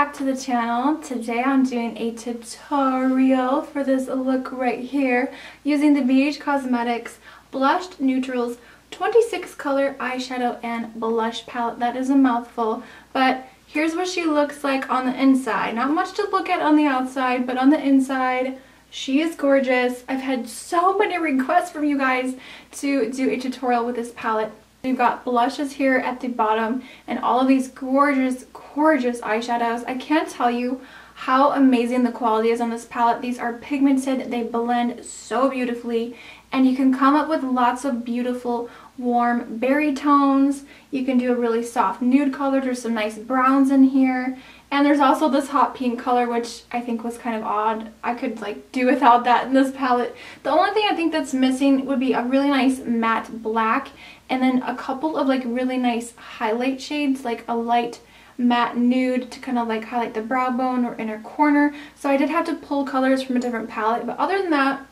back to the channel. Today I'm doing a tutorial for this look right here using the BH Cosmetics Blushed Neutrals 26 color eyeshadow and blush palette. That is a mouthful, but here's what she looks like on the inside. Not much to look at on the outside, but on the inside, she is gorgeous. I've had so many requests from you guys to do a tutorial with this palette. We've got blushes here at the bottom and all of these gorgeous eyeshadows. I can't tell you how amazing the quality is on this palette. These are pigmented, they blend so beautifully, and you can come up with lots of beautiful warm berry tones. You can do a really soft nude color. There's some nice browns in here. And there's also this hot pink color, which I think was kind of odd. I could like do without that in this palette. The only thing I think that's missing would be a really nice matte black and then a couple of like really nice highlight shades, like a light matte nude to kind of like highlight the brow bone or inner corner. So I did have to pull colors from a different palette, but other than that,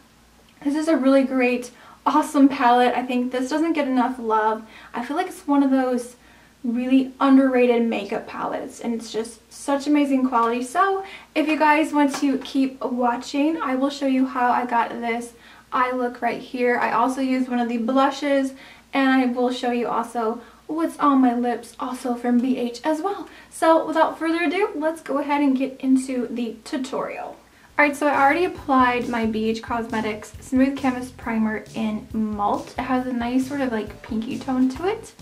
this is a really great, awesome palette. I think this doesn't get enough love. I feel like it's one of those really underrated makeup palettes, and it's just such amazing quality. So if you guys want to keep watching, I will show you how I got this eye look right here. I also used one of the blushes, and I will show you also what's on my lips, also from BH as well. So without further ado, let's go ahead and get into the tutorial. Alright, so I already applied my BH Cosmetics Smooth Canvas Primer in Malt. It has a nice sort of like pinky tone to it.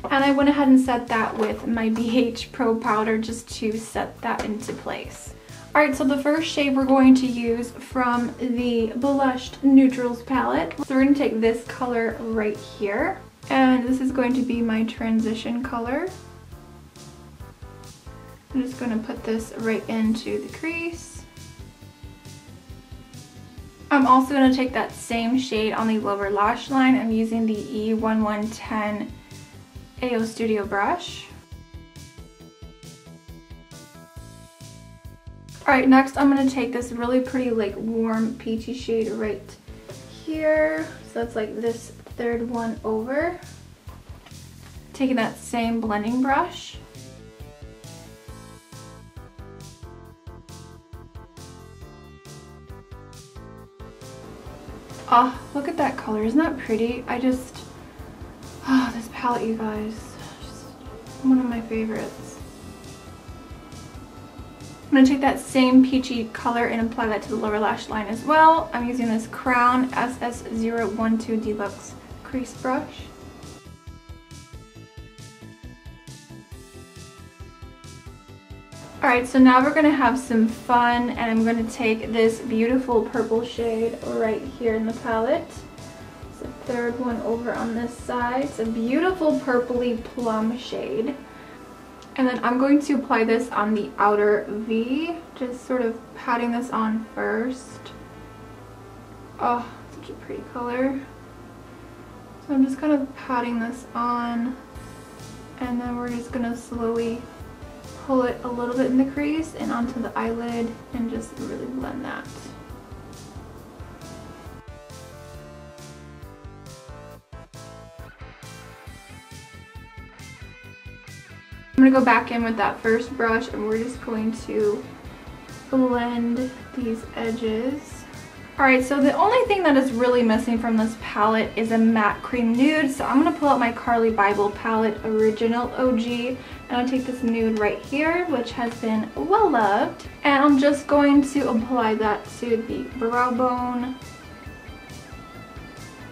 And I went ahead and set that with my BH Pro Powder just to set that into place. Alright, so the first shade we're going to use from the Blushed Neutrals palette. So we're going to take this color right here. And this is going to be my transition color. I'm just going to put this right into the crease. I'm also going to take that same shade on the lower lash line. I'm using the E1110 AO Studio brush. Alright, next I'm going to take this really pretty like warm peachy shade right here. So that's like this third one over. Taking that same blending brush. Oh, look at that color. Isn't that pretty? Oh, this palette, you guys. Just one of my favorites. I'm going to take that same peachy color and apply that to the lower lash line as well. I'm using this Crown SS012 Deluxe Crease Brush. Alright, so now we're going to have some fun, and I'm going to take this beautiful purple shade right here in the palette. It's the third one over on this side. It's a beautiful purpley plum shade. And then I'm going to apply this on the outer V, just sort of patting this on first. Oh, such a pretty color. So I'm just kind of patting this on, and then we're just going to slowly pull it a little bit in the crease and onto the eyelid and just really blend that. I'm going to go back in with that first brush, and we're just going to blend these edges. Alright, so the only thing that is really missing from this palette is a matte cream nude. So I'm going to pull out my Carli bybel palette Original OG, and I'll take this nude right here, which has been well loved. And I'm just going to apply that to the brow bone.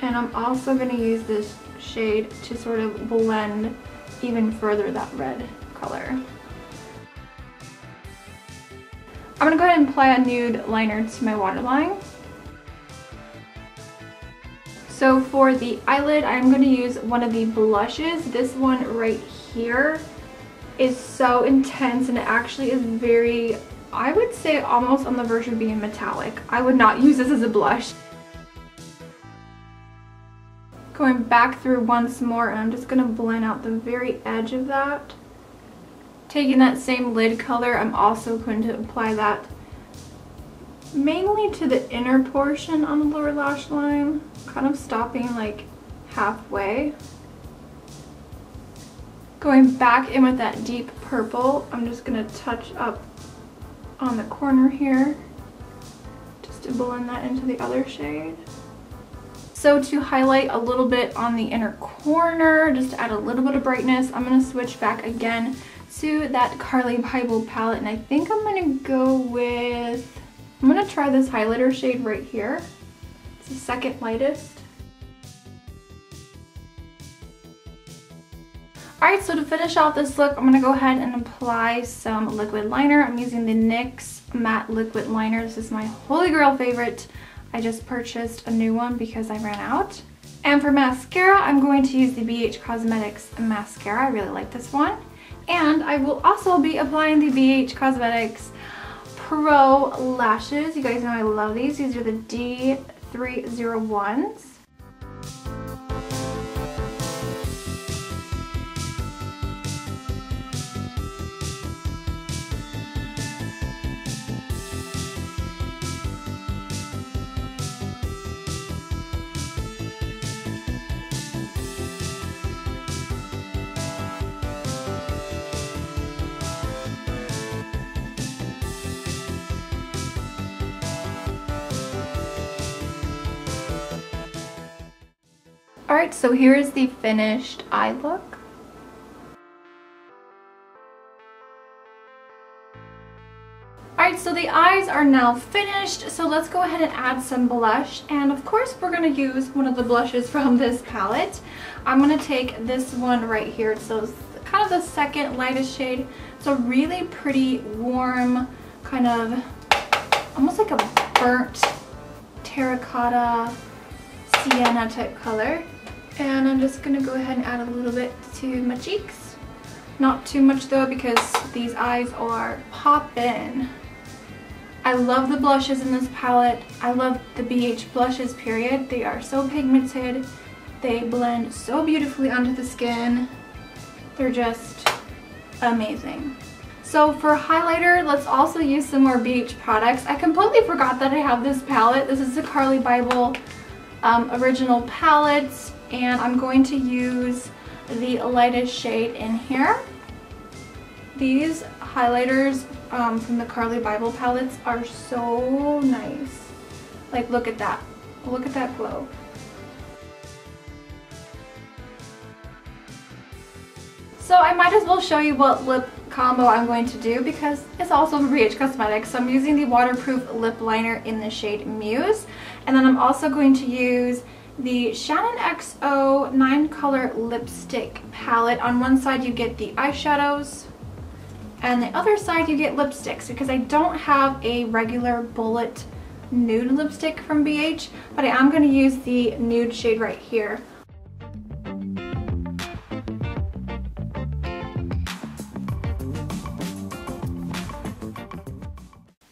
And I'm also going to use this shade to sort of blend even further that red color. I'm going to go ahead and apply a nude liner to my waterline. So for the eyelid, I'm going to use one of the blushes. This one right here is so intense, and it actually is very, I would say almost on the verge of being metallic. I would not use this as a blush. Going back through once more, and I'm just going to blend out the very edge of that. Taking that same lid color, I'm also going to apply that mainly to the inner portion on the lower lash line, kind of stopping like halfway. Going back in with that deep purple, I'm just going to touch up on the corner here just to blend that into the other shade. So to highlight a little bit on the inner corner, just to add a little bit of brightness, I'm going to switch back again to that Carli Bybel palette, and I think I'm going to go with, I'm going to try this highlighter shade right here. It's the second lightest. Alright, so to finish off this look, I'm going to go ahead and apply some liquid liner. I'm using the NYX Matte Liquid Liner. This is my holy grail favorite. I just purchased a new one because I ran out. And for mascara, I'm going to use the BH Cosmetics mascara. I really like this one. And I will also be applying the BH Cosmetics Pro Lashes. You guys know I love these. These are the D301s. Alright, so here is the finished eye look. Alright, so the eyes are now finished, so let's go ahead and add some blush. And of course we're going to use one of the blushes from this palette. I'm going to take this one right here. So it's kind of the second lightest shade. It's a really pretty warm, kind of almost like a burnt terracotta sienna type color. And I'm just going to go ahead and add a little bit to my cheeks. Not too much though, because these eyes are poppin'. I love the blushes in this palette. I love the BH blushes, period. They are so pigmented. They blend so beautifully onto the skin. They're just amazing. So for highlighter, let's also use some more BH products. I completely forgot that I have this palette. This is the Carli Bybel original palette. And I'm going to use the lightest shade in here. These highlighters from the Carli Bybel palettes are so nice. Like, look at that. Look at that glow. So I might as well show you what lip combo I'm going to do because it's also from BH Cosmetics. So I'm using the waterproof lip liner in the shade Muse. And then I'm also going to use the Canon XO 9-color lipstick palette. On one side you get the eyeshadows, and the other side you get lipsticks, because I don't have a regular bullet nude lipstick from BH, but I am going to use the nude shade right here.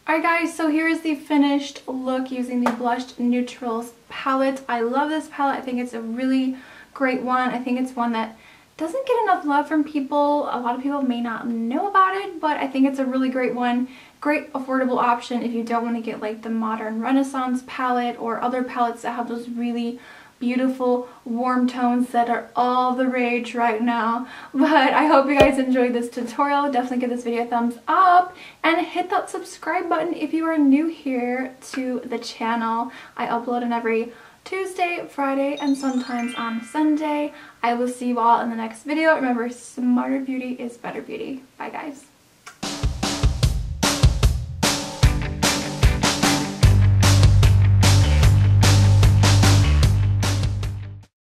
Alright guys, so here is the finished look using the Blushed Neutrals palette. I love this palette. I think it's a really great one. I think it's one that doesn't get enough love from people. A lot of people may not know about it, but I think it's a really great one. Great affordable option if you don't want to get like the Modern Renaissance palette or other palettes that have those really beautiful warm tones that are all the rage right now. But I hope you guys enjoyed this tutorial. Definitely give this video a thumbs up and hit that subscribe button if you are new here to the channel. I upload on every Tuesday, Friday, and sometimes on Sunday. I will see you all in the next video. Remember, smarter beauty is better beauty. Bye guys.